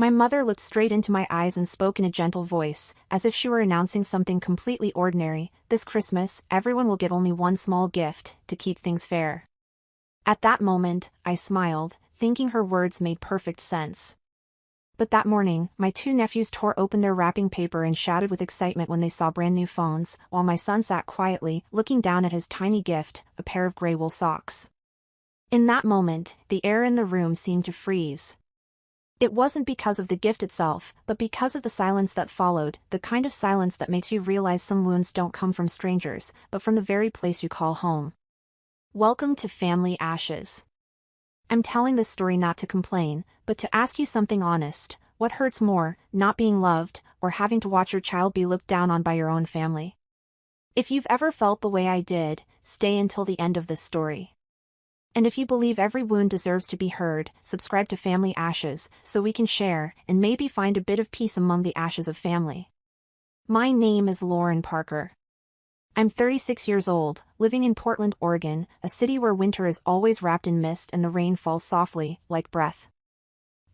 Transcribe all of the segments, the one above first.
My mother looked straight into my eyes and spoke in a gentle voice, as if she were announcing something completely ordinary. This Christmas, everyone will get only one small gift, to keep things fair. At that moment, I smiled, thinking her words made perfect sense. But that morning, my two nephews tore open their wrapping paper and shouted with excitement when they saw brand new phones, while my son sat quietly, looking down at his tiny gift, a pair of gray wool socks. In that moment, the air in the room seemed to freeze. It wasn't because of the gift itself, but because of the silence that followed, the kind of silence that makes you realize some wounds don't come from strangers, but from the very place you call home. Welcome to Family Ashes. I'm telling this story not to complain, but to ask you something honest. What hurts more, not being loved, or having to watch your child be looked down on by your own family? If you've ever felt the way I did, stay until the end of this story. And if you believe every wound deserves to be heard, subscribe to Family Ashes, so we can share, and maybe find a bit of peace among the ashes of family. My name is Lauren Parker. I'm 36 years old, living in Portland, Oregon, a city where winter is always wrapped in mist and the rain falls softly, like breath.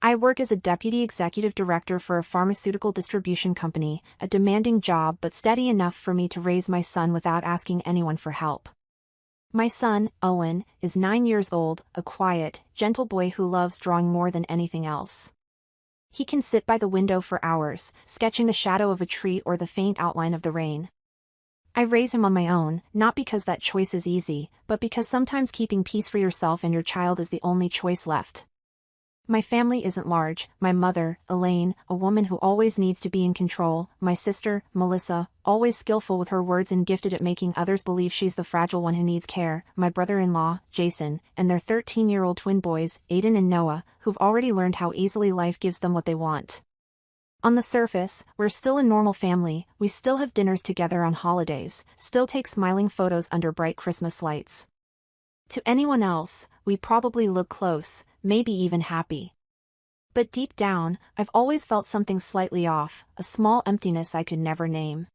I work as a deputy executive director for a pharmaceutical distribution company, a demanding job but steady enough for me to raise my son without asking anyone for help. My son, Owen, is 9 years old, a quiet, gentle boy who loves drawing more than anything else. He can sit by the window for hours, sketching the shadow of a tree or the faint outline of the rain. I raise him on my own, not because that choice is easy, but because sometimes keeping peace for yourself and your child is the only choice left. My family isn't large. My mother, Elaine, a woman who always needs to be in control, my sister, Melissa, always skillful with her words and gifted at making others believe she's the fragile one who needs care, my brother-in-law, Jason, and their 13-year-old twin boys, Aiden and Noah, who've already learned how easily life gives them what they want. On the surface, we're still a normal family, we still have dinners together on holidays, still take smiling photos under bright Christmas lights. To anyone else, we probably look close, maybe even happy. But deep down, I've always felt something slightly off, a small emptiness I could never name.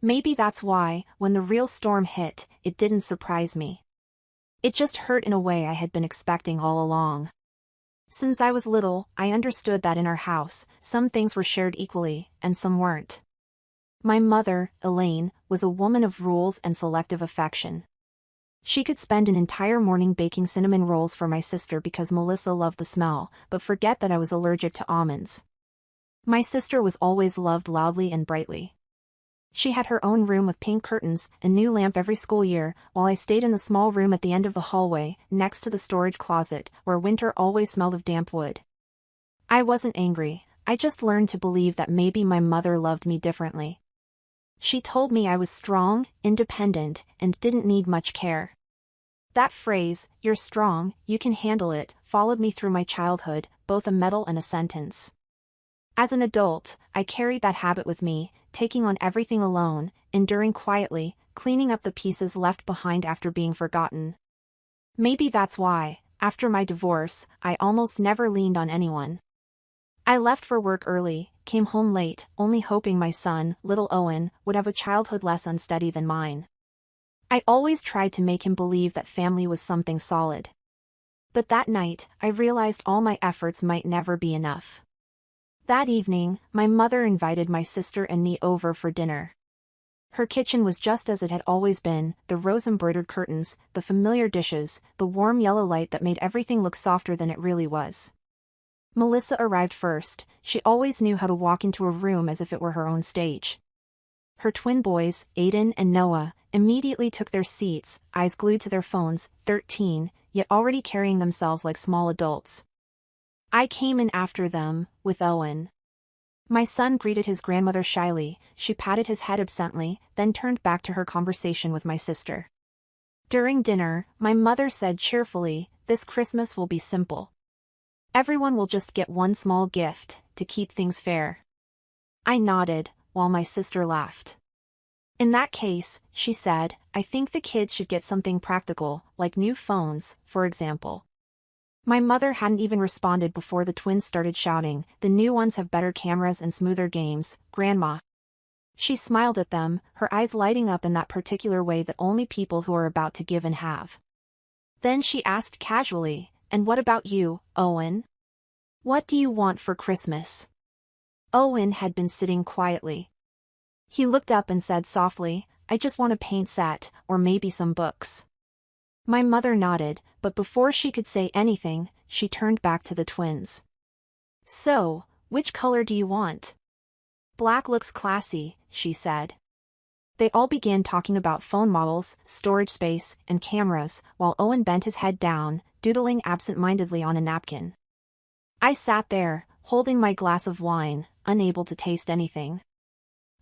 Maybe that's why, when the real storm hit, it didn't surprise me. It just hurt in a way I had been expecting all along. Since I was little, I understood that in our house, some things were shared equally, and some weren't. My mother, Elaine, was a woman of rules and selective affection. She could spend an entire morning baking cinnamon rolls for my sister because Melissa loved the smell, but forget that I was allergic to almonds. My sister was always loved loudly and brightly. She had her own room with pink curtains, a new lamp every school year, while I stayed in the small room at the end of the hallway, next to the storage closet, where winter always smelled of damp wood. I wasn't angry, I just learned to believe that maybe my mother loved me differently. She told me I was strong, independent, and didn't need much care. That phrase, "you're strong, you can handle it," followed me through my childhood, both a medal and a sentence. As an adult, I carried that habit with me, taking on everything alone, enduring quietly, cleaning up the pieces left behind after being forgotten. Maybe that's why, after my divorce, I almost never leaned on anyone. I left for work early, came home late, only hoping my son, little Owen, would have a childhood less unsteady than mine. I always tried to make him believe that family was something solid. But that night, I realized all my efforts might never be enough. That evening, my mother invited my sister and me over for dinner. Her kitchen was just as it had always been, the rose-embroidered curtains, the familiar dishes, the warm yellow light that made everything look softer than it really was. Melissa arrived first. She always knew how to walk into a room as if it were her own stage. Her twin boys, Aiden and Noah, immediately took their seats, eyes glued to their phones, 13, yet already carrying themselves like small adults. I came in after them, with Owen. My son greeted his grandmother shyly, she patted his head absently, then turned back to her conversation with my sister. During dinner, my mother said cheerfully, "This Christmas will be simple. Everyone will just get one small gift, to keep things fair." I nodded, while my sister laughed. "In that case," she said, "I think the kids should get something practical, like new phones, for example." My mother hadn't even responded before the twins started shouting, "The new ones have better cameras and smoother games, Grandma." She smiled at them, her eyes lighting up in that particular way that only people who are about to give and have. Then she asked casually, "And what about you, Owen?" What do you want for Christmas? Owen had been sitting quietly. He looked up and said softly, I just want a paint set, or maybe some books. My mother nodded, but before she could say anything, she turned back to the twins. So, which color do you want? Black looks classy, she said. They all began talking about phone models, storage space, and cameras, while Owen bent his head down, doodling absent-mindedly on a napkin. I sat there, holding my glass of wine, unable to taste anything.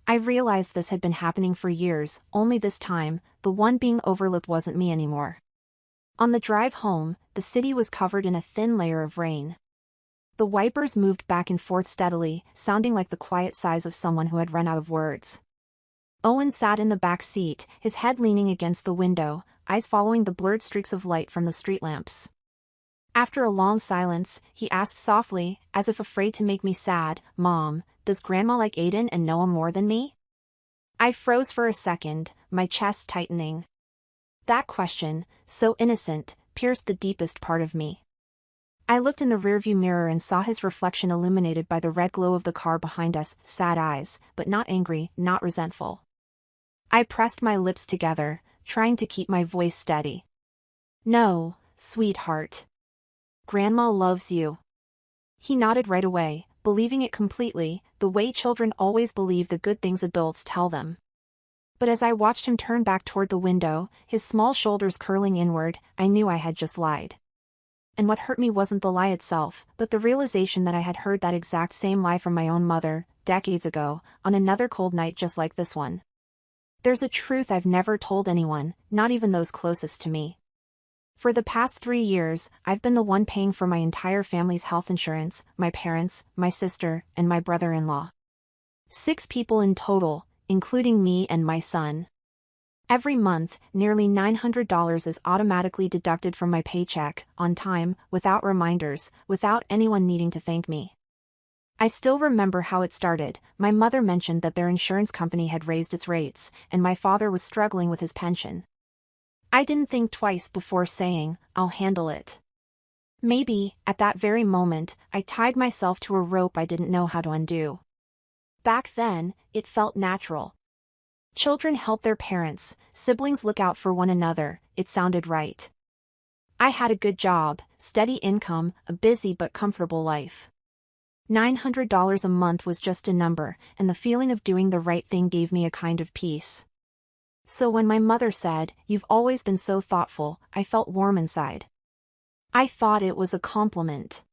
I realized this had been happening for years, only this time, the one being overlooked wasn't me anymore. On the drive home, the city was covered in a thin layer of rain. The wipers moved back and forth steadily, sounding like the quiet sighs of someone who had run out of words. Owen sat in the back seat, his head leaning against the window, eyes following the blurred streaks of light from the street lamps. After a long silence, he asked softly, as if afraid to make me sad, Mom, does Grandma like Aiden and Noah more than me? I froze for a second, my chest tightening. That question, so innocent, pierced the deepest part of me. I looked in the rearview mirror and saw his reflection illuminated by the red glow of the car behind us, sad eyes, but not angry, not resentful. I pressed my lips together, trying to keep my voice steady. No, sweetheart. Grandma loves you. He nodded right away, believing it completely, the way children always believe the good things adults tell them. But as I watched him turn back toward the window, his small shoulders curling inward, I knew I had just lied. And what hurt me wasn't the lie itself, but the realization that I had heard that exact same lie from my own mother, decades ago, on another cold night just like this one. There's a truth I've never told anyone, not even those closest to me. For the past 3 years, I've been the one paying for my entire family's health insurance, my parents, my sister, and my brother-in-law. 6 people in total, including me and my son. Every month, nearly $900 is automatically deducted from my paycheck, on time, without reminders, without anyone needing to thank me. I still remember how it started. My mother mentioned that their insurance company had raised its rates, and my father was struggling with his pension. I didn't think twice before saying, I'll handle it. Maybe, at that very moment, I tied myself to a rope I didn't know how to undo. Back then, it felt natural. Children help their parents, siblings look out for one another, it sounded right. I had a good job, steady income, a busy but comfortable life. $900 a month was just a number, and the feeling of doing the right thing gave me a kind of peace. So when my mother said, "You've always been so thoughtful," I felt warm inside. I thought it was a compliment.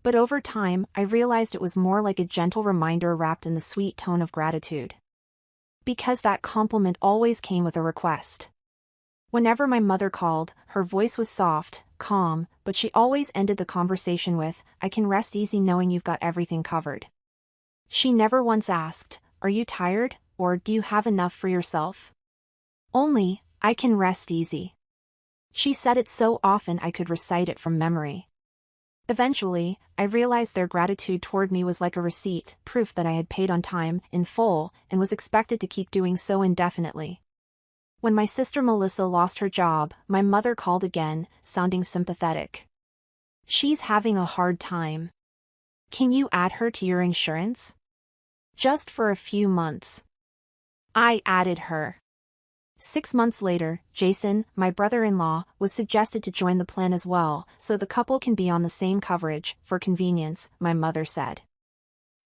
But over time, I realized it was more like a gentle reminder wrapped in the sweet tone of gratitude. Because that compliment always came with a request. Whenever my mother called, her voice was soft, calm, but she always ended the conversation with, "I can rest easy knowing you've got everything covered." She never once asked, "Are you tired?" or "Do you have enough for yourself?" Only, "I can rest easy." She said it so often I could recite it from memory. Eventually, I realized their gratitude toward me was like a receipt, proof that I had paid on time, in full, and was expected to keep doing so indefinitely. When my sister Melissa lost her job, my mother called again, sounding sympathetic. "She's having a hard time. Can you add her to your insurance? Just for a few months." I added her. 6 months later, Jason, my brother-in-law, was suggested to join the plan as well, so the couple can be on the same coverage, for convenience, my mother said.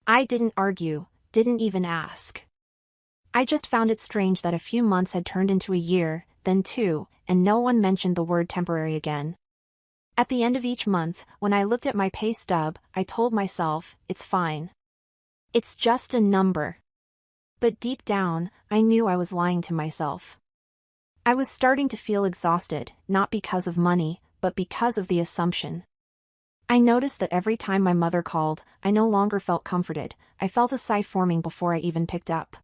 I didn't argue, didn't even ask. I just found it strange that a few months had turned into a year, then 2, and no one mentioned the word temporary again. At the end of each month, when I looked at my pay stub, I told myself, it's fine. It's just a number. But deep down, I knew I was lying to myself. I was starting to feel exhausted, not because of money, but because of the assumption. I noticed that every time my mother called, I no longer felt comforted, I felt a sigh forming before I even picked up.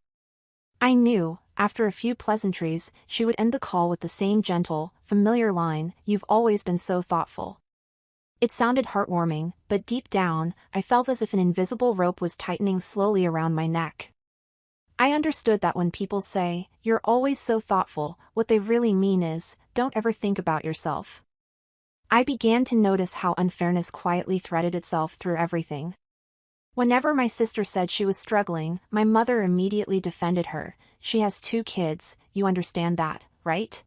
I knew, after a few pleasantries, she would end the call with the same gentle, familiar line, "You've always been so thoughtful." It sounded heartwarming, but deep down, I felt as if an invisible rope was tightening slowly around my neck. I understood that when people say, "You're always so thoughtful," what they really mean is, "Don't ever think about yourself." I began to notice how unfairness quietly threaded itself through everything. Whenever my sister said she was struggling, my mother immediately defended her. She has 2 kids, you understand that, right?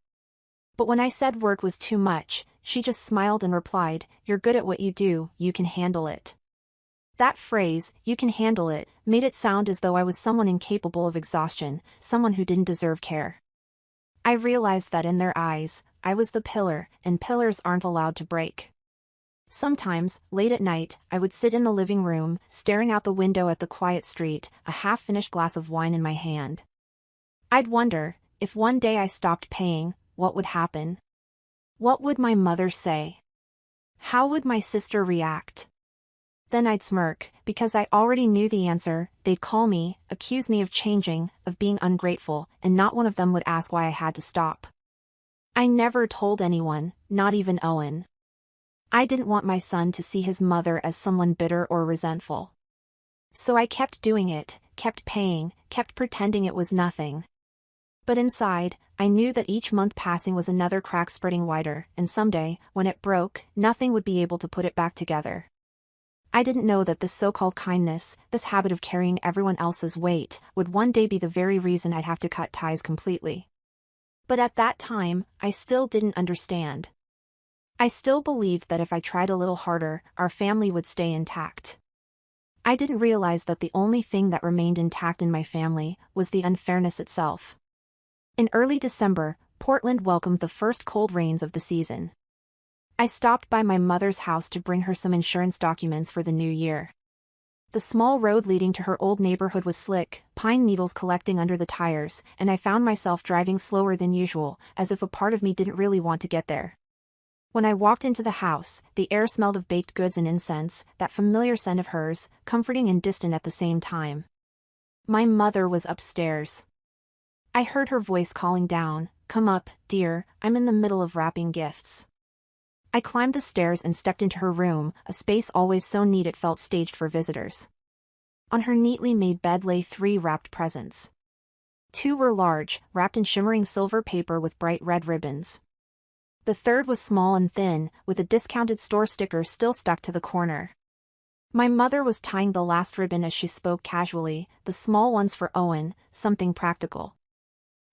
But when I said work was too much, she just smiled and replied, "You're good at what you do, you can handle it." That phrase, "you can handle it," made it sound as though I was someone incapable of exhaustion, someone who didn't deserve care. I realized that in their eyes, I was the pillar, and pillars aren't allowed to break. Sometimes, late at night, I would sit in the living room, staring out the window at the quiet street, a half-finished glass of wine in my hand. I'd wonder, if one day I stopped paying, what would happen? What would my mother say? How would my sister react? Then I'd smirk, because I already knew the answer. They'd call me, accuse me of changing, of being ungrateful, and not one of them would ask why I had to stop. I never told anyone, not even Owen. I didn't want my son to see his mother as someone bitter or resentful. So I kept doing it, kept paying, kept pretending it was nothing. But inside, I knew that each month passing was another crack spreading wider, and someday, when it broke, nothing would be able to put it back together. I didn't know that this so-called kindness, this habit of carrying everyone else's weight, would one day be the very reason I'd have to cut ties completely. But at that time, I still didn't understand. I still believed that if I tried a little harder, our family would stay intact. I didn't realize that the only thing that remained intact in my family was the unfairness itself. In early December, Portland welcomed the first cold rains of the season. I stopped by my mother's house to bring her some insurance documents for the new year. The small road leading to her old neighborhood was slick, pine needles collecting under the tires, and I found myself driving slower than usual, as if a part of me didn't really want to get there. When I walked into the house, the air smelled of baked goods and incense, that familiar scent of hers, comforting and distant at the same time. My mother was upstairs. I heard her voice calling down, "Come up, dear, I'm in the middle of wrapping gifts." I climbed the stairs and stepped into her room, a space always so neat it felt staged for visitors. On her neatly made bed lay 3 wrapped presents. 2 were large, wrapped in shimmering silver paper with bright red ribbons. The third was small and thin, with a discounted store sticker still stuck to the corner. My mother was tying the last ribbon as she spoke casually, "The small one's for Owen, something practical.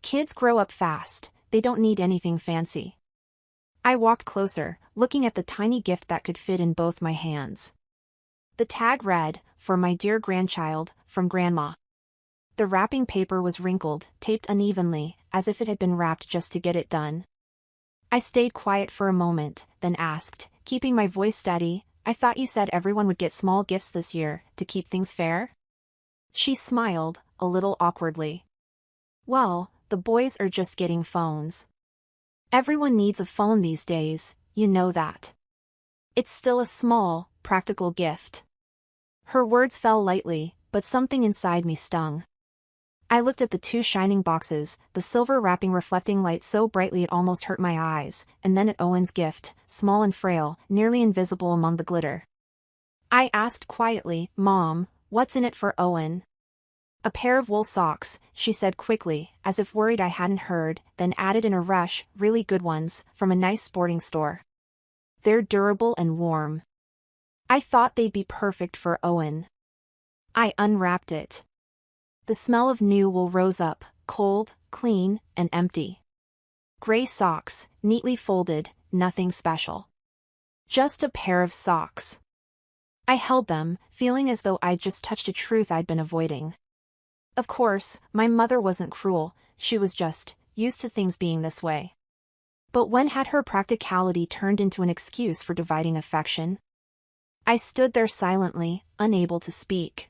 Kids grow up fast, they don't need anything fancy." I walked closer, looking at the tiny gift that could fit in both my hands. The tag read, "For my dear grandchild, from Grandma." The wrapping paper was wrinkled, taped unevenly, as if it had been wrapped just to get it done. I stayed quiet for a moment, then asked, keeping my voice steady, "I thought you said everyone would get small gifts this year, to keep things fair?" She smiled, a little awkwardly. "Well, the boys are just getting phones. Everyone needs a phone these days, you know that. It's still a small, practical gift." Her words fell lightly, but something inside me stung. I looked at the 2 shining boxes, the silver wrapping reflecting light so brightly it almost hurt my eyes, and then at Owen's gift, small and frail, nearly invisible among the glitter. I asked quietly, "Mom, what's in it for Owen?" "A pair of wool socks," she said quickly, as if worried I hadn't heard, then added in a rush, "Really good ones, from a nice sporting store. They're durable and warm. I thought they'd be perfect for Owen." I unwrapped it. The smell of new wool rose up, cold, clean, and empty. Gray socks, neatly folded, nothing special. Just a pair of socks. I held them, feeling as though I'd just touched a truth I'd been avoiding. Of course, my mother wasn't cruel, she was just used to things being this way. But when had her practicality turned into an excuse for dividing affection? I stood there silently, unable to speak.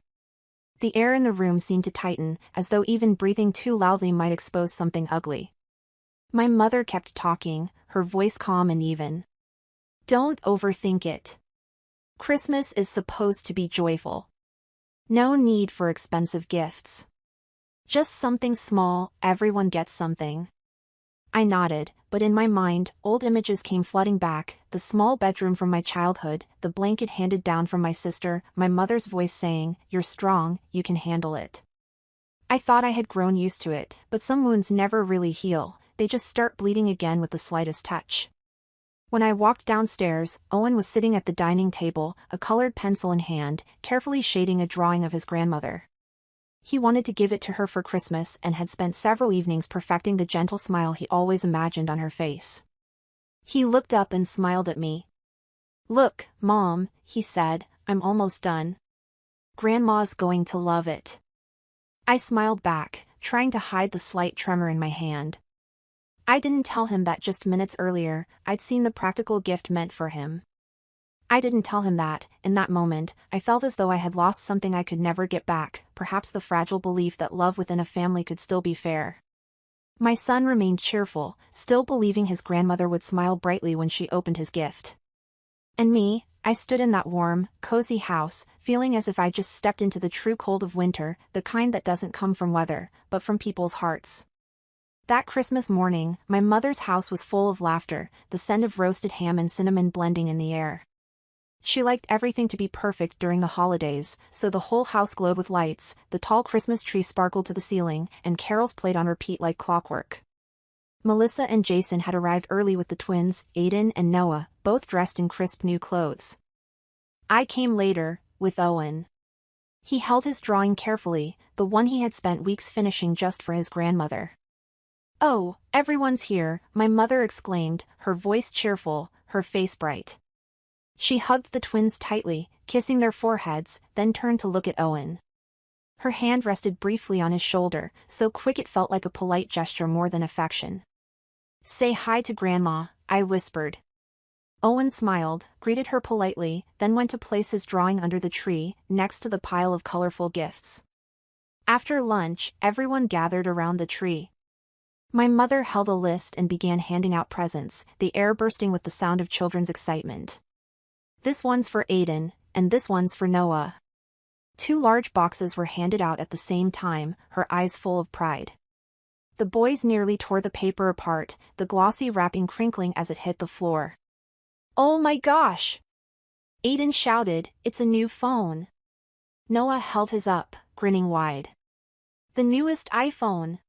The air in the room seemed to tighten, as though even breathing too loudly might expose something ugly. My mother kept talking, her voice calm and even. "Don't overthink it. Christmas is supposed to be joyful. No need for expensive gifts. Just something small, everyone gets something." I nodded, but in my mind, old images came flooding back, the small bedroom from my childhood, the blanket handed down from my sister, my mother's voice saying, "You're strong, you can handle it." I thought I had grown used to it, but some wounds never really heal, they just start bleeding again with the slightest touch. When I walked downstairs, Owen was sitting at the dining table, a colored pencil in hand, carefully shading a drawing of his grandmother. He wanted to give it to her for Christmas and had spent several evenings perfecting the gentle smile he always imagined on her face. He looked up and smiled at me. "Look, Mom," he said, "I'm almost done. Grandma's going to love it." I smiled back, trying to hide the slight tremor in my hand. I didn't tell him that just minutes earlier, I'd seen the practical gift meant for him. I didn't tell him that, in that moment, I felt as though I had lost something I could never get back, perhaps the fragile belief that love within a family could still be fair. My son remained cheerful, still believing his grandmother would smile brightly when she opened his gift. And me, I stood in that warm, cozy house, feeling as if I just stepped into the true cold of winter, the kind that doesn't come from weather, but from people's hearts. That Christmas morning, my mother's house was full of laughter, the scent of roasted ham and cinnamon blending in the air. She liked everything to be perfect during the holidays, so the whole house glowed with lights, the tall Christmas tree sparkled to the ceiling, and carols played on repeat like clockwork. Melissa and Jason had arrived early with the twins, Aiden and Noah, both dressed in crisp new clothes. I came later, with Owen. He held his drawing carefully, the one he had spent weeks finishing just for his grandmother. "Oh, everyone's here," my mother exclaimed, her voice cheerful, her face bright. She hugged the twins tightly, kissing their foreheads, then turned to look at Owen. Her hand rested briefly on his shoulder, so quick it felt like a polite gesture more than affection. "Say hi to Grandma," I whispered. Owen smiled, greeted her politely, then went to place his drawing under the tree, next to the pile of colorful gifts. After lunch, everyone gathered around the tree. My mother held a list and began handing out presents, the air bursting with the sound of children's excitement. "This one's for Aiden, and this one's for Noah." 2 large boxes were handed out at the same time, her eyes full of pride. The boys nearly tore the paper apart, the glossy wrapping crinkling as it hit the floor. "Oh my gosh!" Aiden shouted, "It's a new phone." Noah held his up, grinning wide. "The newest iPhone."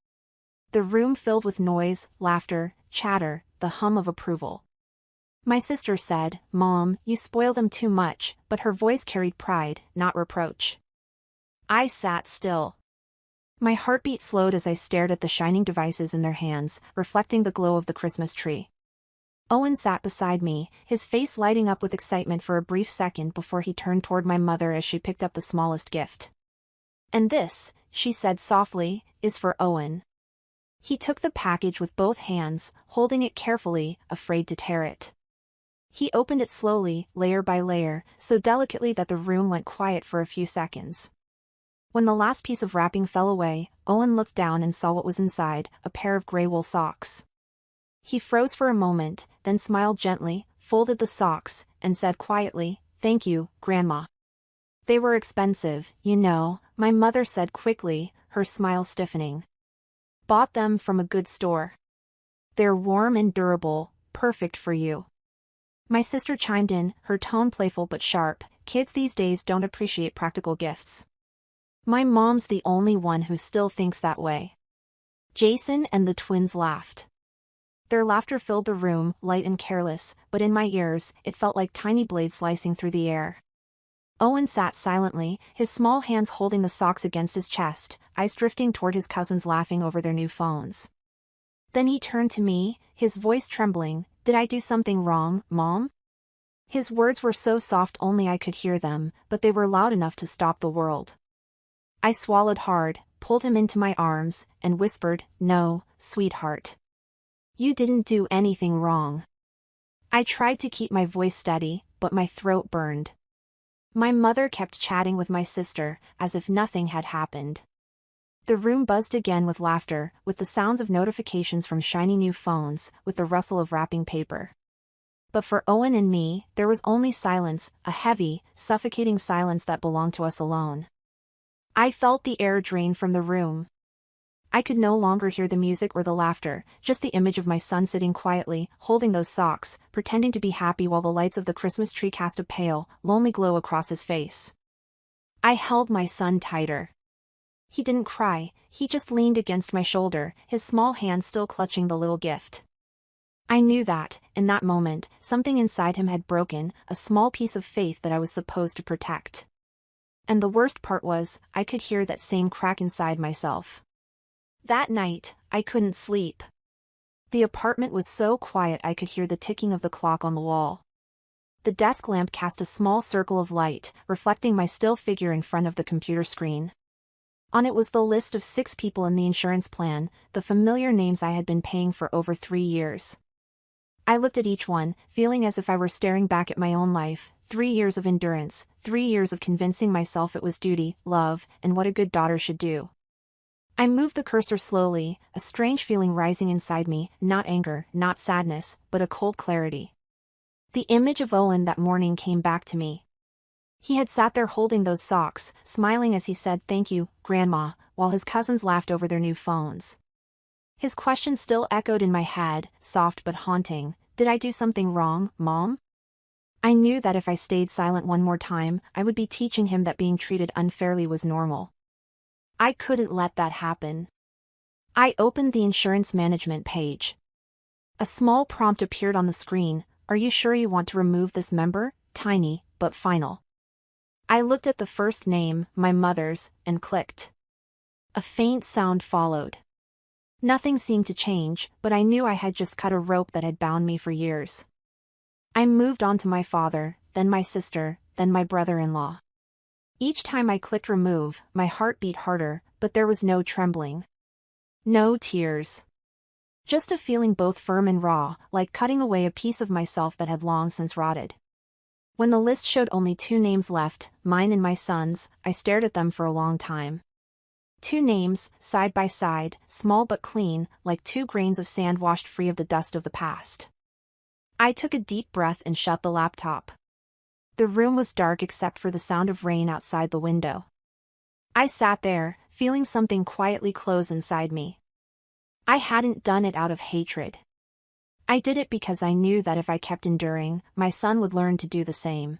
The room filled with noise, laughter, chatter, the hum of approval. My sister said, "Mom, you spoil them too much," but her voice carried pride, not reproach. I sat still. My heartbeat slowed as I stared at the shining devices in their hands, reflecting the glow of the Christmas tree. Owen sat beside me, his face lighting up with excitement for a brief second before he turned toward my mother as she picked up the smallest gift. "And this," she said softly, "is for Owen." He took the package with both hands, holding it carefully, afraid to tear it. He opened it slowly, layer by layer, so delicately that the room went quiet for a few seconds. When the last piece of wrapping fell away, Owen looked down and saw what was inside, a pair of gray wool socks. He froze for a moment, then smiled gently, folded the socks, and said quietly, "Thank you, Grandma." "They were expensive, you know," my mother said quickly, her smile stiffening. "Bought them from a good store. They're warm and durable, perfect for you." My sister chimed in, her tone playful but sharp, "Kids these days don't appreciate practical gifts." My mom's the only one who still thinks that way. Jason and the twins laughed. Their laughter filled the room, light and careless, but in my ears, it felt like tiny blades slicing through the air. Owen sat silently, his small hands holding the socks against his chest, eyes drifting toward his cousins laughing over their new phones. Then he turned to me, his voice trembling, "Did I do something wrong, Mom?" His words were so soft only I could hear them, but they were loud enough to stop the world. I swallowed hard, pulled him into my arms, and whispered, "No, sweetheart. You didn't do anything wrong." I tried to keep my voice steady, but my throat burned. My mother kept chatting with my sister, as if nothing had happened. The room buzzed again with laughter, with the sounds of notifications from shiny new phones, with the rustle of wrapping paper. But for Owen and me, there was only silence, a heavy, suffocating silence that belonged to us alone. I felt the air drain from the room. I could no longer hear the music or the laughter, just the image of my son sitting quietly, holding those socks, pretending to be happy while the lights of the Christmas tree cast a pale, lonely glow across his face. I held my son tighter. He didn't cry, he just leaned against my shoulder, his small hand still clutching the little gift. I knew that, in that moment, something inside him had broken, a small piece of faith that I was supposed to protect. And the worst part was, I could hear that same crack inside myself. That night, I couldn't sleep. The apartment was so quiet I could hear the ticking of the clock on the wall. The desk lamp cast a small circle of light, reflecting my still figure in front of the computer screen. On it was the list of 6 people in the insurance plan, the familiar names I had been paying for over 3 years. I looked at each one, feeling as if I were staring back at my own life, 3 years of endurance, 3 years of convincing myself it was duty, love, and what a good daughter should do. I moved the cursor slowly, a strange feeling rising inside me, not anger, not sadness, but a cold clarity. The image of Owen that morning came back to me. He had sat there holding those socks, smiling as he said "Thank you, Grandma," while his cousins laughed over their new phones. His question still echoed in my head, soft but haunting. Did I do something wrong, Mom? I knew that if I stayed silent one more time, I would be teaching him that being treated unfairly was normal. I couldn't let that happen. I opened the insurance management page. A small prompt appeared on the screen. Are you sure you want to remove this member? Tiny, but final. I looked at the first name, my mother's, and clicked. A faint sound followed. Nothing seemed to change, but I knew I had just cut a rope that had bound me for years. I moved on to my father, then my sister, then my brother-in-law. Each time I clicked remove, my heart beat harder, but there was no trembling. No tears. Just a feeling both firm and raw, like cutting away a piece of myself that had long since rotted. When the list showed only 2 names left, mine and my son's, I stared at them for a long time. 2 names, side by side, small but clean, like 2 grains of sand washed free of the dust of the past. I took a deep breath and shut the laptop. The room was dark except for the sound of rain outside the window. I sat there, feeling something quietly close inside me. I hadn't done it out of hatred. I did it because I knew that if I kept enduring, my son would learn to do the same.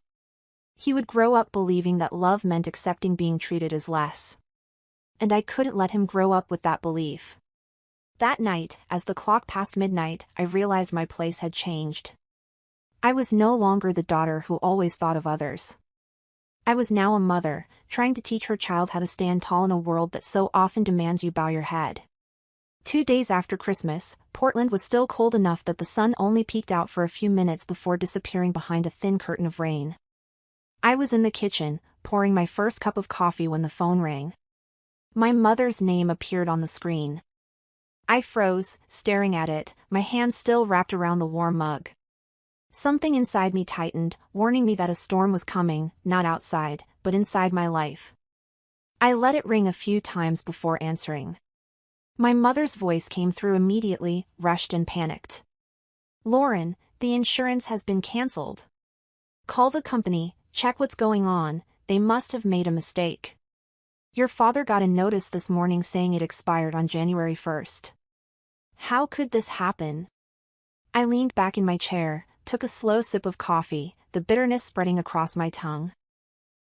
He would grow up believing that love meant accepting being treated as less. And I couldn't let him grow up with that belief. That night, as the clock passed midnight, I realized my place had changed. I was no longer the daughter who always thought of others. I was now a mother, trying to teach her child how to stand tall in a world that so often demands you bow your head. 2 days after Christmas, Portland was still cold enough that the sun only peeked out for a few minutes before disappearing behind a thin curtain of rain. I was in the kitchen, pouring my first cup of coffee when the phone rang. My mother's name appeared on the screen. I froze, staring at it, my hand still wrapped around the warm mug. Something inside me tightened, warning me that a storm was coming, not outside, but inside my life. I let it ring a few times before answering. My mother's voice came through immediately, rushed and panicked. "Lauren, the insurance has been canceled. Call the company, check what's going on, they must have made a mistake. Your father got a notice this morning saying it expired on January 1st. How could this happen?" I leaned back in my chair, took a slow sip of coffee, the bitterness spreading across my tongue.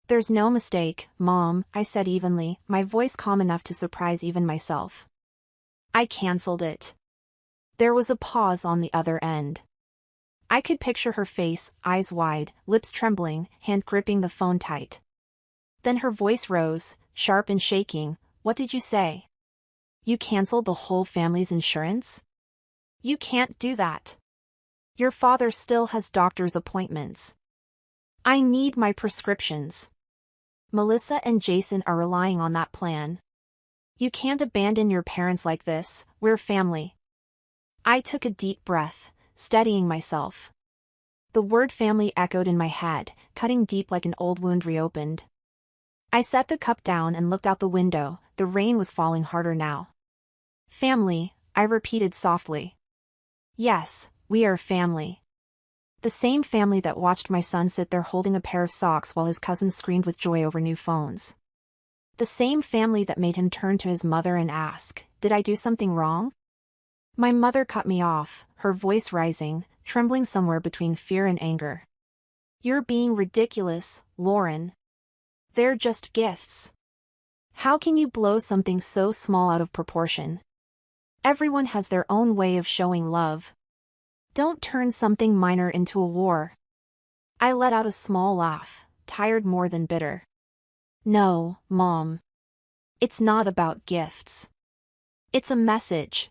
"There's no mistake, Mom," I said evenly, my voice calm enough to surprise even myself. "I canceled it." There was a pause on the other end. I could picture her face, eyes wide, lips trembling, hand gripping the phone tight. Then her voice rose, sharp and shaking. "What did you say? You canceled the whole family's insurance? You can't do that. Your father still has doctor's appointments. I need my prescriptions. Melissa and Jason are relying on that plan. You can't abandon your parents like this, we're family." I took a deep breath, steadying myself. The word family echoed in my head, cutting deep like an old wound reopened. I set the cup down and looked out the window, the rain was falling harder now. "Family," I repeated softly. "Yes, we are family. The same family that watched my son sit there holding a pair of socks while his cousins screamed with joy over new phones. The same family that made him turn to his mother and ask, 'Did I do something wrong?' My mother cut me off, her voice rising, trembling somewhere between fear and anger. "You're being ridiculous, Lauren. They're just gifts. How can you blow something so small out of proportion? Everyone has their own way of showing love." Don't turn something minor into a war. I let out a small laugh, tired more than bitter. No, Mom. It's not about gifts. It's a message.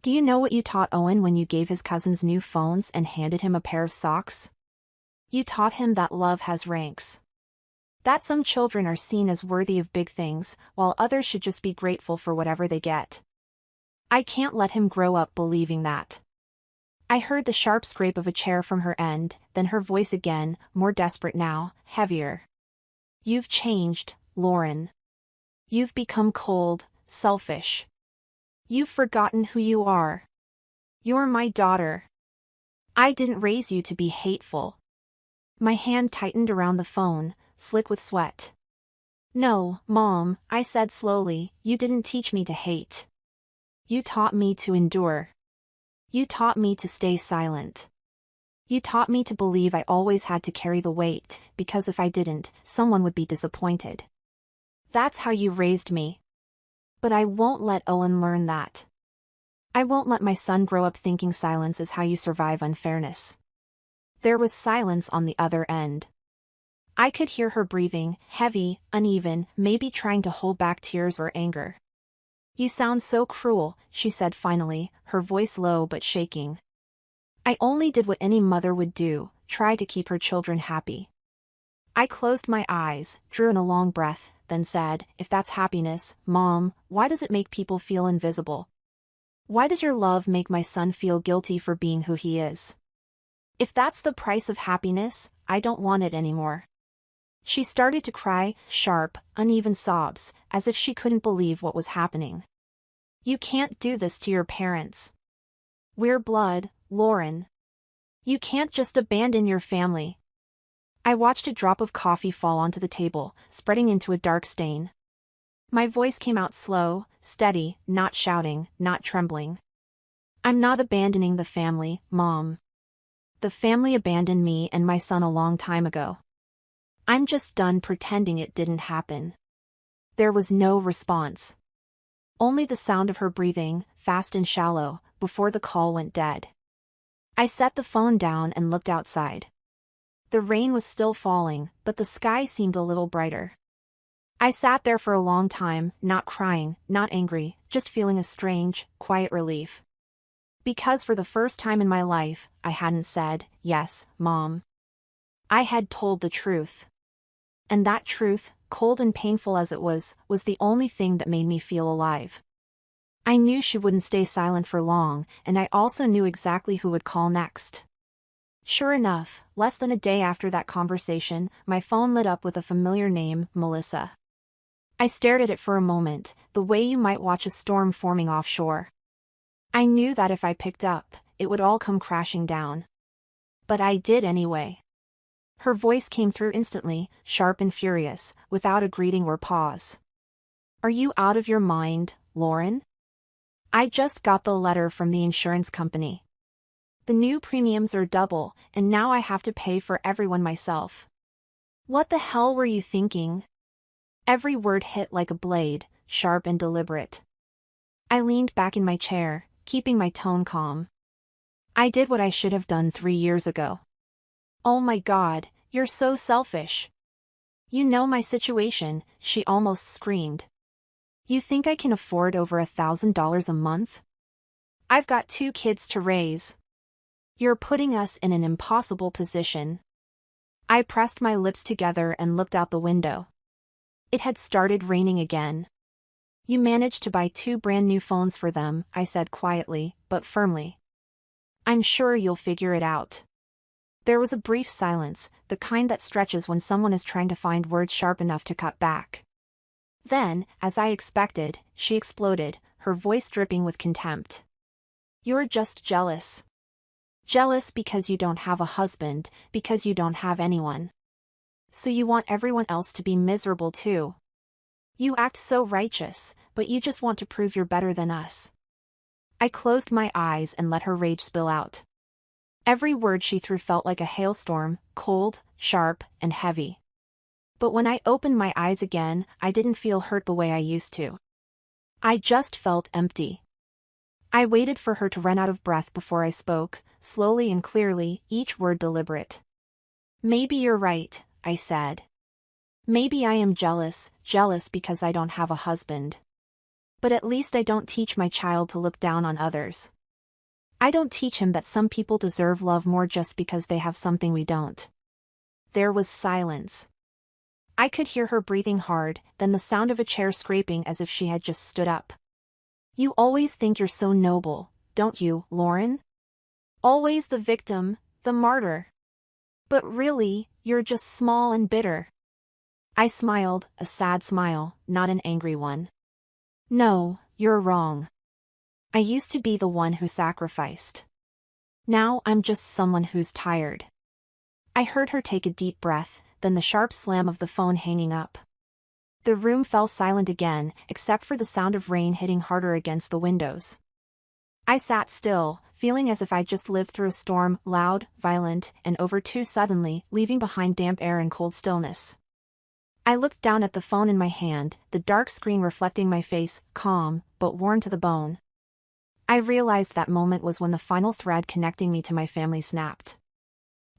Do you know what you taught Owen when you gave his cousins new phones and handed him a pair of socks? You taught him that love has ranks. That some children are seen as worthy of big things, while others should just be grateful for whatever they get. I can't let him grow up believing that. I heard the sharp scrape of a chair from her end, then her voice again, more desperate now, heavier. You've changed, Lauren. You've become cold, selfish. You've forgotten who you are. You're my daughter. I didn't raise you to be hateful. My hand tightened around the phone, slick with sweat. No, Mom, I said slowly, you didn't teach me to hate. You taught me to endure. You taught me to stay silent. You taught me to believe I always had to carry the weight, because if I didn't, someone would be disappointed. That's how you raised me. But I won't let Owen learn that. I won't let my son grow up thinking silence is how you survive unfairness. There was silence on the other end. I could hear her breathing, heavy, uneven, maybe trying to hold back tears or anger. You sound so cruel, she said finally, her voice low but shaking. I only did what any mother would do, try to keep her children happy. I closed my eyes, drew in a long breath, then said, if that's happiness, Mom, why does it make people feel invisible? Why does your love make my son feel guilty for being who he is? If that's the price of happiness, I don't want it anymore. She started to cry, sharp, uneven sobs, as if she couldn't believe what was happening. You can't do this to your parents. We're blood, Lauren. You can't just abandon your family. I watched a drop of coffee fall onto the table, spreading into a dark stain. My voice came out slow, steady, not shouting, not trembling. I'm not abandoning the family, Mom. The family abandoned me and my son a long time ago. I'm just done pretending it didn't happen. There was no response. Only the sound of her breathing, fast and shallow, before the call went dead. I set the phone down and looked outside. The rain was still falling, but the sky seemed a little brighter. I sat there for a long time, not crying, not angry, just feeling a strange, quiet relief. Because for the first time in my life, I hadn't said, yes, Mom. I had told the truth. And that truth, cold and painful as it was the only thing that made me feel alive. I knew she wouldn't stay silent for long, and I also knew exactly who would call next. Sure enough, less than a day after that conversation, my phone lit up with a familiar name, Melissa. I stared at it for a moment, the way you might watch a storm forming offshore. I knew that if I picked up, it would all come crashing down. But I did anyway. Her voice came through instantly, sharp and furious, without a greeting or pause. Are you out of your mind, Lauren? I just got the letter from the insurance company. The new premiums are double, and now I have to pay for everyone myself. What the hell were you thinking? Every word hit like a blade, sharp and deliberate. I leaned back in my chair, keeping my tone calm. I did what I should have done 3 years ago. Oh my God, you're so selfish. You know my situation, she almost screamed. You think I can afford over $1,000 a month? I've got 2 kids to raise. You're putting us in an impossible position. I pressed my lips together and looked out the window. It had started raining again. You managed to buy 2 brand new phones for them, I said quietly, but firmly. I'm sure you'll figure it out. There was a brief silence, the kind that stretches when someone is trying to find words sharp enough to cut back. Then, as I expected, she exploded, her voice dripping with contempt. You're just jealous. Jealous because you don't have a husband, because you don't have anyone. So you want everyone else to be miserable too. You act so righteous, but you just want to prove you're better than us. I closed my eyes and let her rage spill out. Every word she threw felt like a hailstorm, cold, sharp, and heavy. But when I opened my eyes again, I didn't feel hurt the way I used to. I just felt empty. I waited for her to run out of breath before I spoke, slowly and clearly, each word deliberate. Maybe you're right, I said. Maybe I am jealous because I don't have a husband. But at least I don't teach my child to look down on others. I don't teach him that some people deserve love more just because they have something we don't. There was silence. I could hear her breathing hard, then the sound of a chair scraping as if she had just stood up. You always think you're so noble, don't you, Lauren? Always the victim, the martyr. But really, you're just small and bitter. I smiled, a sad smile, not an angry one. No, you're wrong. I used to be the one who sacrificed. Now I'm just someone who's tired. I heard her take a deep breath, then the sharp slam of the phone hanging up. The room fell silent again, except for the sound of rain hitting harder against the windows. I sat still, feeling as if I'd just lived through a storm, loud, violent, and over too suddenly, leaving behind damp air and cold stillness. I looked down at the phone in my hand, the dark screen reflecting my face, calm, but worn to the bone. I realized that moment was when the final thread connecting me to my family snapped.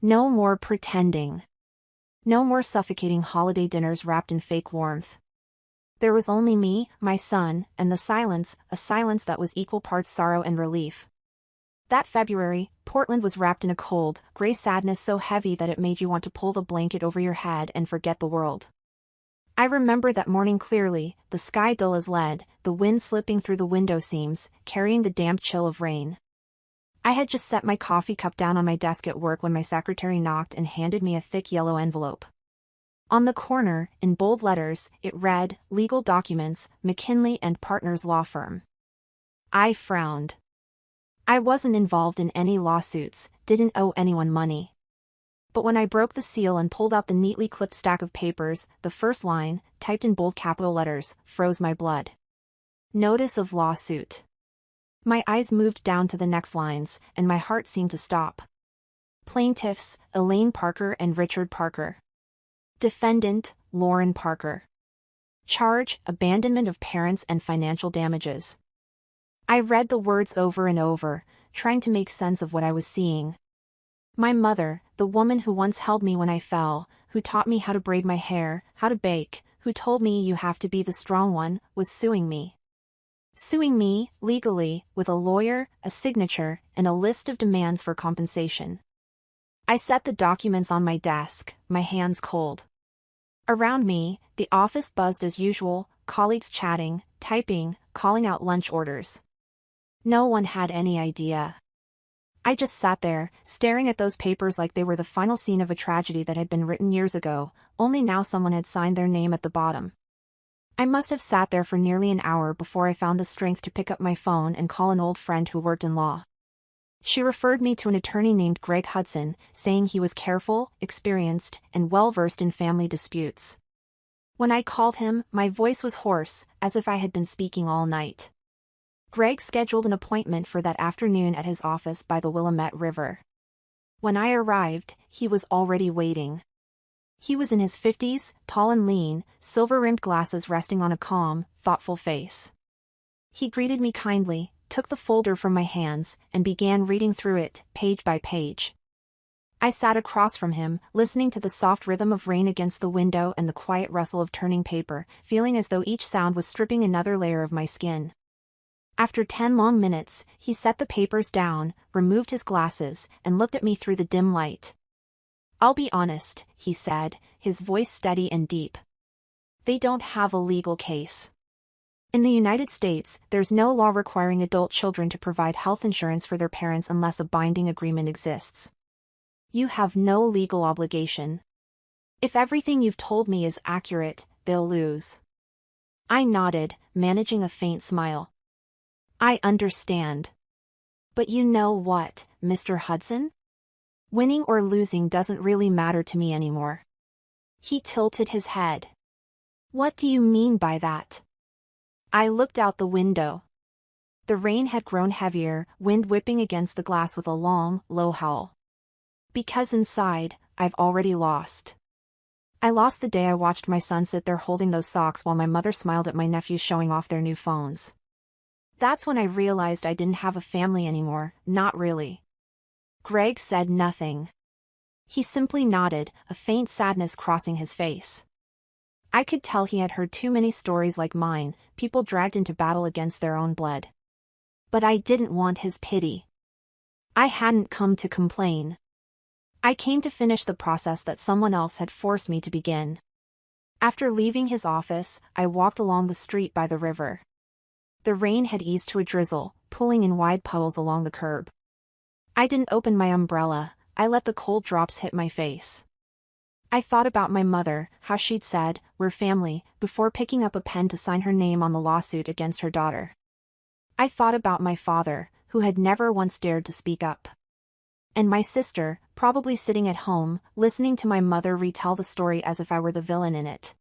No more pretending. No more suffocating holiday dinners wrapped in fake warmth. There was only me, my son, and the silence, a silence that was equal parts sorrow and relief. That February, Portland was wrapped in a cold, gray sadness so heavy that it made you want to pull the blanket over your head and forget the world. I remember that morning clearly, the sky dull as lead, the wind slipping through the window seams, carrying the damp chill of rain. I had just set my coffee cup down on my desk at work when my secretary knocked and handed me a thick yellow envelope. On the corner, in bold letters, it read, Legal Documents, McKinley and Partners Law Firm. I frowned. I wasn't involved in any lawsuits, didn't owe anyone money. But when I broke the seal and pulled out the neatly clipped stack of papers, the first line, typed in bold capital letters, froze my blood. Notice of lawsuit. My eyes moved down to the next lines, and my heart seemed to stop. Plaintiffs, Elaine Parker and Richard Parker. Defendant, Lauren Parker. Charge, abandonment of parents and financial damages. I read the words over and over, trying to make sense of what I was seeing. My mother, the woman who once held me when I fell, who taught me how to braid my hair, how to bake, who told me you have to be the strong one, was suing me. Suing me, legally, with a lawyer, a signature, and a list of demands for compensation. I set the documents on my desk, my hands cold. Around me, the office buzzed as usual, colleagues chatting, typing, calling out lunch orders. No one had any idea. I just sat there, staring at those papers like they were the final scene of a tragedy that had been written years ago, only now someone had signed their name at the bottom. I must have sat there for nearly an hour before I found the strength to pick up my phone and call an old friend who worked in law. She referred me to an attorney named Greg Hudson, saying he was careful, experienced, and well-versed in family disputes. When I called him, my voice was hoarse, as if I had been speaking all night. Greg scheduled an appointment for that afternoon at his office by the Willamette River. When I arrived, he was already waiting. He was in his 50s, tall and lean, silver-rimmed glasses resting on a calm, thoughtful face. He greeted me kindly, took the folder from my hands, and began reading through it, page by page. I sat across from him, listening to the soft rhythm of rain against the window and the quiet rustle of turning paper, feeling as though each sound was stripping another layer of my skin. After 10 long minutes, he set the papers down, removed his glasses, and looked at me through the dim light. "I'll be honest," he said, his voice steady and deep. "They don't have a legal case. In the United States, there's no law requiring adult children to provide health insurance for their parents unless a binding agreement exists. You have no legal obligation. If everything you've told me is accurate, they'll lose." I nodded, managing a faint smile. "I understand. But you know what, Mr. Hudson? Winning or losing doesn't really matter to me anymore." He tilted his head. "What do you mean by that?" I looked out the window. The rain had grown heavier, wind whipping against the glass with a long, low howl. "Because inside, I've already lost. I lost the day I watched my son sit there holding those socks while my mother smiled at my nephews showing off their new phones. That's when I realized I didn't have a family anymore, not really. Greg said nothing. He simply nodded, a faint sadness crossing his face. I could tell he had heard too many stories like mine, people dragged into battle against their own blood. But I didn't want his pity. I hadn't come to complain. I came to finish the process that someone else had forced me to begin. After leaving his office, I walked along the street by the river. The rain had eased to a drizzle, pooling in wide puddles along the curb. I didn't open my umbrella, I let the cold drops hit my face. I thought about my mother, how she'd said, "We're family," before picking up a pen to sign her name on the lawsuit against her daughter. I thought about my father, who had never once dared to speak up. And my sister, probably sitting at home, listening to my mother retell the story as if I were the villain in it.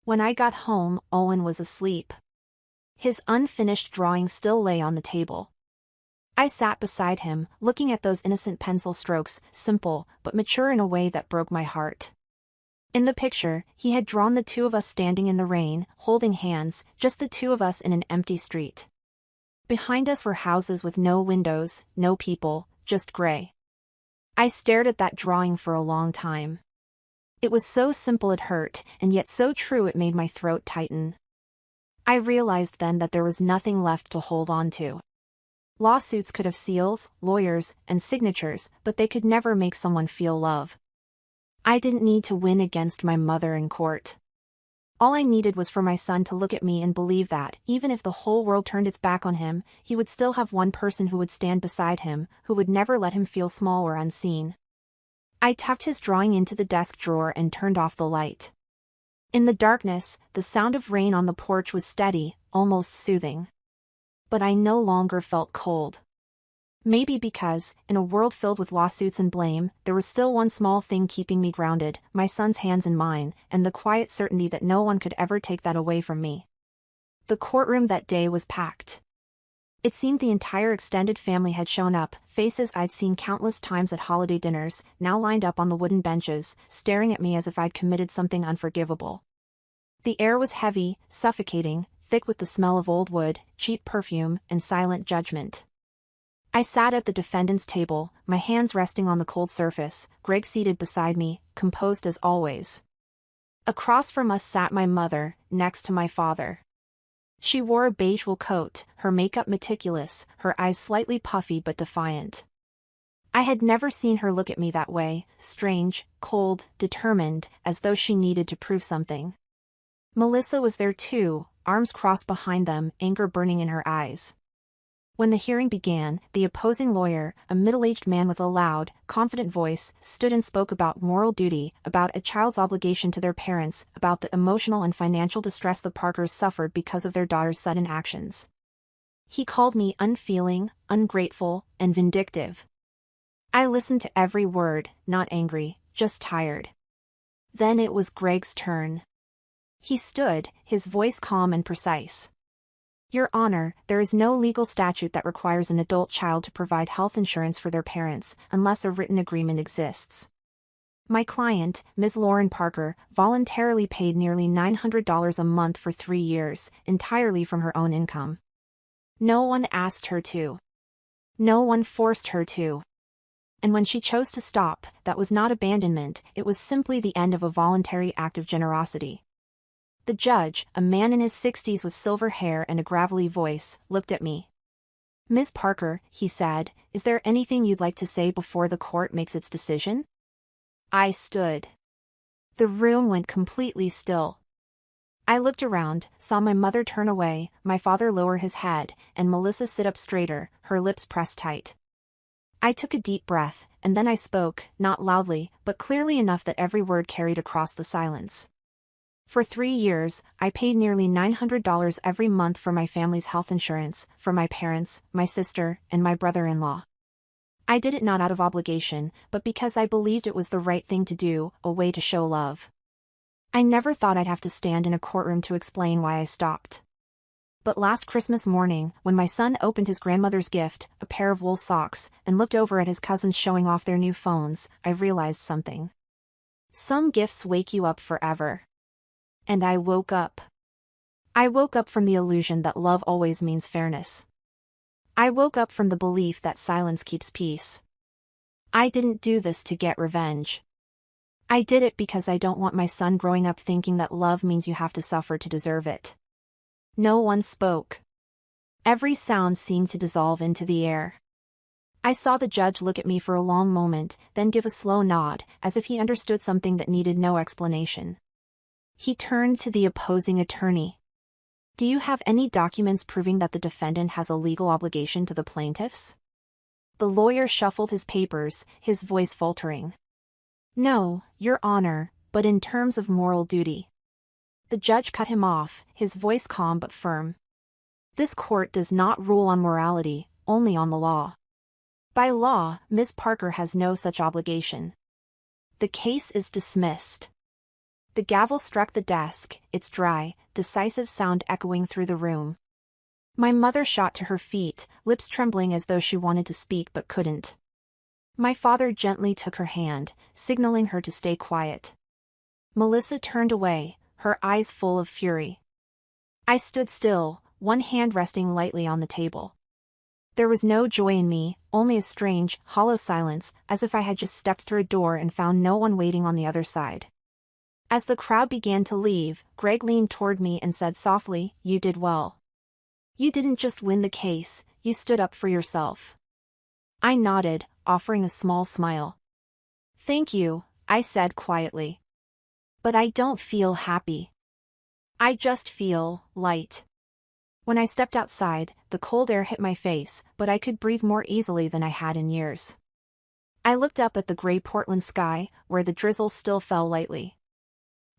When I got home, Owen was asleep. His unfinished drawing still lay on the table. I sat beside him, looking at those innocent pencil strokes, simple, but mature in a way that broke my heart. In the picture, he had drawn the two of us standing in the rain, holding hands, just the two of us in an empty street. Behind us were houses with no windows, no people, just gray. I stared at that drawing for a long time. It was so simple it hurt, and yet so true it made my throat tighten. I realized then that there was nothing left to hold on to. Lawsuits could have seals, lawyers, and signatures, but they could never make someone feel love. I didn't need to win against my mother in court. All I needed was for my son to look at me and believe that, even if the whole world turned its back on him, he would still have one person who would stand beside him, who would never let him feel small or unseen. I tucked his drawing into the desk drawer and turned off the light. In the darkness, the sound of rain on the porch was steady, almost soothing. But I no longer felt cold. Maybe because, in a world filled with lawsuits and blame, there was still one small thing keeping me grounded, my son's hands in mine, and the quiet certainty that no one could ever take that away from me. The courtroom that day was packed. It seemed the entire extended family had shown up, faces I'd seen countless times at holiday dinners, now lined up on the wooden benches, staring at me as if I'd committed something unforgivable. The air was heavy, suffocating, thick with the smell of old wood, cheap perfume, and silent judgment. I sat at the defendant's table, my hands resting on the cold surface, Greg seated beside me, composed as always. Across from us sat my mother, next to my father. She wore a beige wool coat, her makeup meticulous, her eyes slightly puffy but defiant. I had never seen her look at me that way, strange, cold, determined, as though she needed to prove something. Melissa was there too, arms crossed behind them, anger burning in her eyes. When the hearing began, the opposing lawyer, a middle-aged man with a loud, confident voice, stood and spoke about moral duty, about a child's obligation to their parents, about the emotional and financial distress the Parkers suffered because of their daughter's sudden actions. He called me unfeeling, ungrateful, and vindictive. I listened to every word, not angry, just tired. Then it was Greg's turn. He stood, his voice calm and precise. "Your Honor, there is no legal statute that requires an adult child to provide health insurance for their parents, unless a written agreement exists. My client, Ms. Lauren Parker, voluntarily paid nearly $900 a month for 3 years, entirely from her own income. No one asked her to. No one forced her to. And when she chose to stop, that was not abandonment, it was simply the end of a voluntary act of generosity." The judge, a man in his 60s with silver hair and a gravelly voice, looked at me. "Ms. Parker," he said, "is there anything you'd like to say before the court makes its decision?" I stood. The room went completely still. I looked around, saw my mother turn away, my father lower his head, and Melissa sit up straighter, her lips pressed tight. I took a deep breath, and then I spoke, not loudly, but clearly enough that every word carried across the silence. For 3 years, I paid nearly $900 every month for my family's health insurance, for my parents, my sister, and my brother-in-law. I did it not out of obligation, but because I believed it was the right thing to do, a way to show love. I never thought I'd have to stand in a courtroom to explain why I stopped. But last Christmas morning, when my son opened his grandmother's gift, a pair of wool socks, and looked over at his cousins showing off their new phones, I realized something. Some gifts wake you up forever. And I woke up. I woke up from the illusion that love always means fairness. I woke up from the belief that silence keeps peace. I didn't do this to get revenge. I did it because I don't want my son growing up thinking that love means you have to suffer to deserve it. No one spoke. Every sound seemed to dissolve into the air. I saw the judge look at me for a long moment, then give a slow nod, as if he understood something that needed no explanation. He turned to the opposing attorney. Do you have any documents proving that the defendant has a legal obligation to the plaintiffs? The lawyer shuffled his papers, his voice faltering. No, Your Honor, but in terms of moral duty. The judge cut him off, his voice calm but firm. This court does not rule on morality, only on the law. By law, Ms. Parker has no such obligation. The case is dismissed. The gavel struck the desk, its dry, decisive sound echoing through the room. My mother shot to her feet, lips trembling as though she wanted to speak but couldn't. My father gently took her hand, signaling her to stay quiet. Melissa turned away, her eyes full of fury. I stood still, one hand resting lightly on the table. There was no joy in me, only a strange, hollow silence, as if I had just stepped through a door and found no one waiting on the other side. As the crowd began to leave, Greg leaned toward me and said softly, "You did well. You didn't just win the case, you stood up for yourself." I nodded, offering a small smile. "Thank you," I said quietly. "But I don't feel happy. I just feel light." When I stepped outside, the cold air hit my face, but I could breathe more easily than I had in years. I looked up at the gray Portland sky, where the drizzle still fell lightly.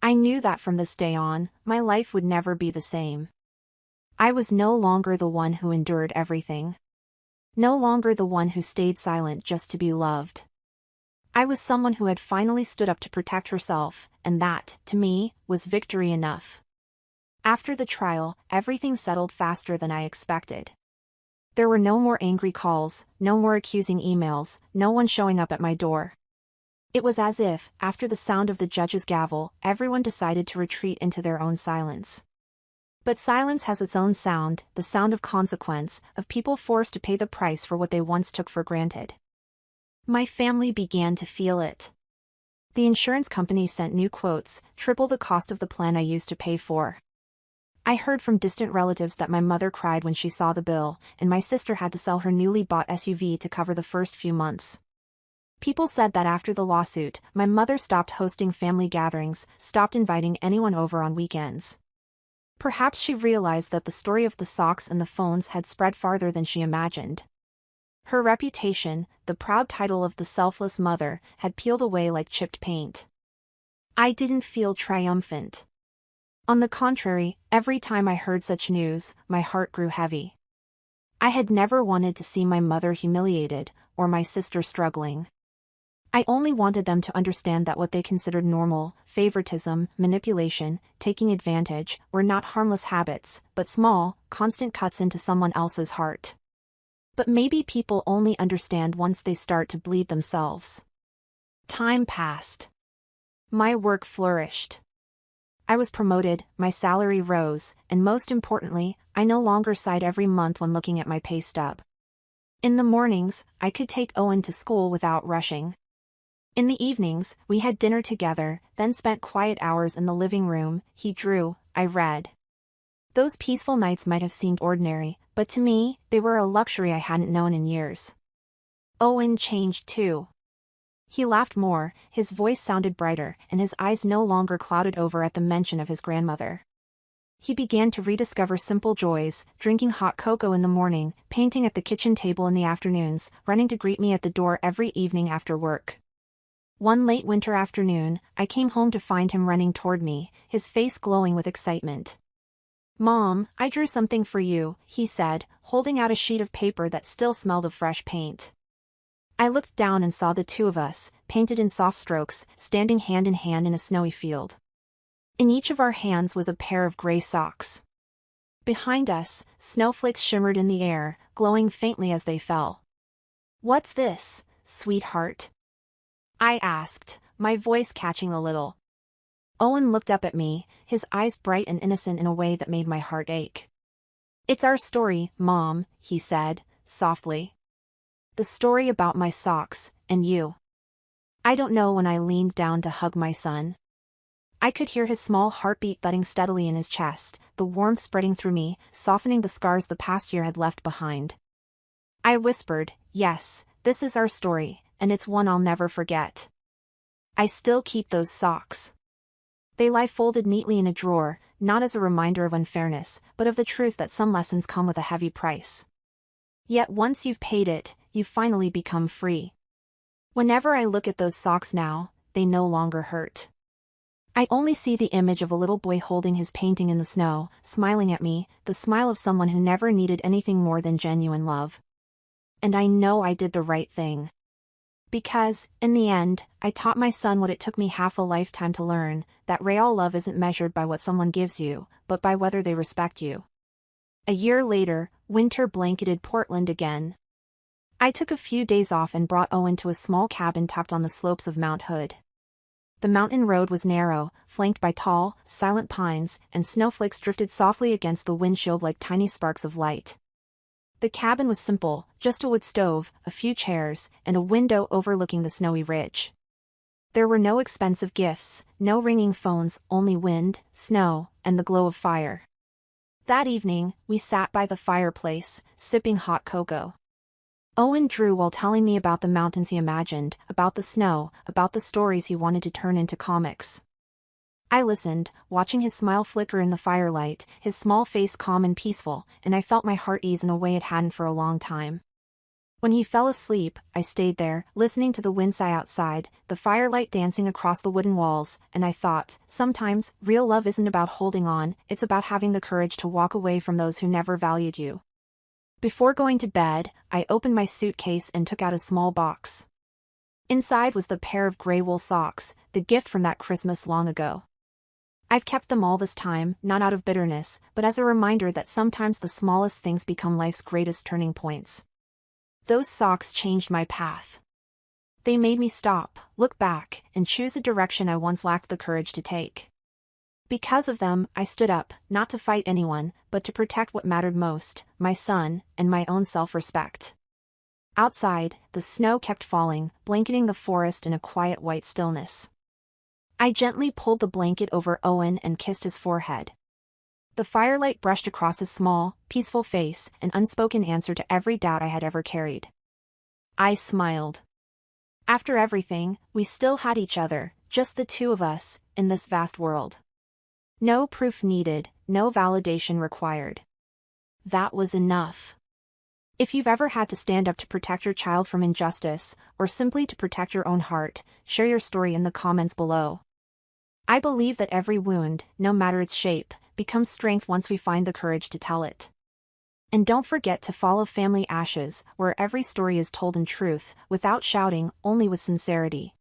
I knew that from this day on, my life would never be the same. I was no longer the one who endured everything. No longer the one who stayed silent just to be loved. I was someone who had finally stood up to protect herself, and that, to me, was victory enough. After the trial, everything settled faster than I expected. There were no more angry calls, no more accusing emails, no one showing up at my door. It was as if, after the sound of the judge's gavel, everyone decided to retreat into their own silence. But silence has its own sound, the sound of consequence, of people forced to pay the price for what they once took for granted. My family began to feel it. The insurance company sent new quotes, triple the cost of the plan I used to pay for. I heard from distant relatives that my mother cried when she saw the bill, and my sister had to sell her newly bought SUV to cover the first few months. People said that after the lawsuit, my mother stopped hosting family gatherings, stopped inviting anyone over on weekends. Perhaps she realized that the story of the socks and the phones had spread farther than she imagined. Her reputation, the proud title of the selfless mother, had peeled away like chipped paint. I didn't feel triumphant. On the contrary, every time I heard such news, my heart grew heavy. I had never wanted to see my mother humiliated, or my sister struggling. I only wanted them to understand that what they considered normal, favoritism, manipulation, taking advantage, were not harmless habits, but small, constant cuts into someone else's heart. But maybe people only understand once they start to bleed themselves. Time passed. My work flourished. I was promoted, my salary rose, and most importantly, I no longer sighed every month when looking at my pay stub. In the mornings, I could take Owen to school without rushing. In the evenings, we had dinner together, then spent quiet hours in the living room. He drew, I read. Those peaceful nights might have seemed ordinary, but to me, they were a luxury I hadn't known in years. Owen changed too. He laughed more, his voice sounded brighter, and his eyes no longer clouded over at the mention of his grandmother. He began to rediscover simple joys, drinking hot cocoa in the morning, painting at the kitchen table in the afternoons, running to greet me at the door every evening after work. One late winter afternoon, I came home to find him running toward me, his face glowing with excitement. "Mom, I drew something for you," he said, holding out a sheet of paper that still smelled of fresh paint. I looked down and saw the two of us, painted in soft strokes, standing hand in hand in a snowy field. In each of our hands was a pair of gray socks. Behind us, snowflakes shimmered in the air, glowing faintly as they fell. "What's this, sweetheart?" I asked, my voice catching a little. Owen looked up at me, his eyes bright and innocent in a way that made my heart ache. "It's our story, Mom," he said, softly. "The story about my socks, and you." I don't know when I leaned down to hug my son. I could hear his small heartbeat thudding steadily in his chest, the warmth spreading through me, softening the scars the past year had left behind. I whispered, "Yes, this is our story, and it's one I'll never forget. I still keep those socks. They lie folded neatly in a drawer, not as a reminder of unfairness, but of the truth that some lessons come with a heavy price. Yet once you've paid it, you finally become free. Whenever I look at those socks now, they no longer hurt. I only see the image of a little boy holding his painting in the snow, smiling at me, the smile of someone who never needed anything more than genuine love. And I know I did the right thing. Because, in the end, I taught my son what it took me half a lifetime to learn, that real love isn't measured by what someone gives you, but by whether they respect you. A year later, winter blanketed Portland again. I took a few days off and brought Owen to a small cabin tucked on the slopes of Mount Hood. The mountain road was narrow, flanked by tall, silent pines, and snowflakes drifted softly against the windshield like tiny sparks of light. The cabin was simple, just a wood stove, a few chairs, and a window overlooking the snowy ridge. There were no expensive gifts, no ringing phones, only wind, snow, and the glow of fire. That evening, we sat by the fireplace, sipping hot cocoa. Owen drew while telling me about the mountains he imagined, about the snow, about the stories he wanted to turn into comics. I listened, watching his smile flicker in the firelight, his small face calm and peaceful, and I felt my heart ease in a way it hadn't for a long time. When he fell asleep, I stayed there, listening to the wind sigh outside, the firelight dancing across the wooden walls, and I thought, sometimes, real love isn't about holding on, it's about having the courage to walk away from those who never valued you. Before going to bed, I opened my suitcase and took out a small box. Inside was the pair of gray wool socks, the gift from that Christmas long ago. I've kept them all this time, not out of bitterness, but as a reminder that sometimes the smallest things become life's greatest turning points. Those socks changed my path. They made me stop, look back, and choose a direction I once lacked the courage to take. Because of them, I stood up, not to fight anyone, but to protect what mattered most, my son, and my own self-respect. Outside, the snow kept falling, blanketing the forest in a quiet white stillness. I gently pulled the blanket over Owen and kissed his forehead. The firelight brushed across his small, peaceful face, an unspoken answer to every doubt I had ever carried. I smiled. After everything, we still had each other, just the two of us, in this vast world. No proof needed, no validation required. That was enough. If you've ever had to stand up to protect your child from injustice, or simply to protect your own heart, share your story in the comments below. I believe that every wound, no matter its shape, becomes strength once we find the courage to tell it. And don't forget to follow Family Ashes, where every story is told in truth, without shouting, only with sincerity.